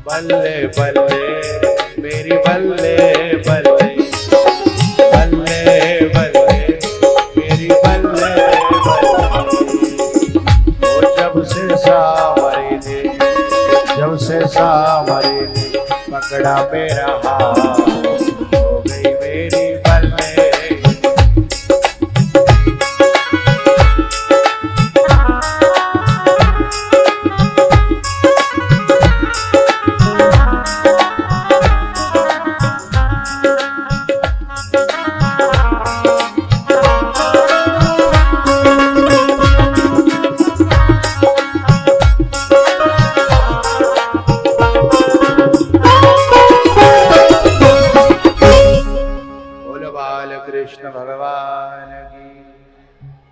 बल्ले बल्ले मेरी बल्ले बल्ले, बल्ले बल्ले मेरी बल्ले बल्ले। ओ जब से सावरे ने, जब से सावरे ने पकड़ा मेरा हाथ, हो गई मेरी बल्ले। कृष्ण भगवान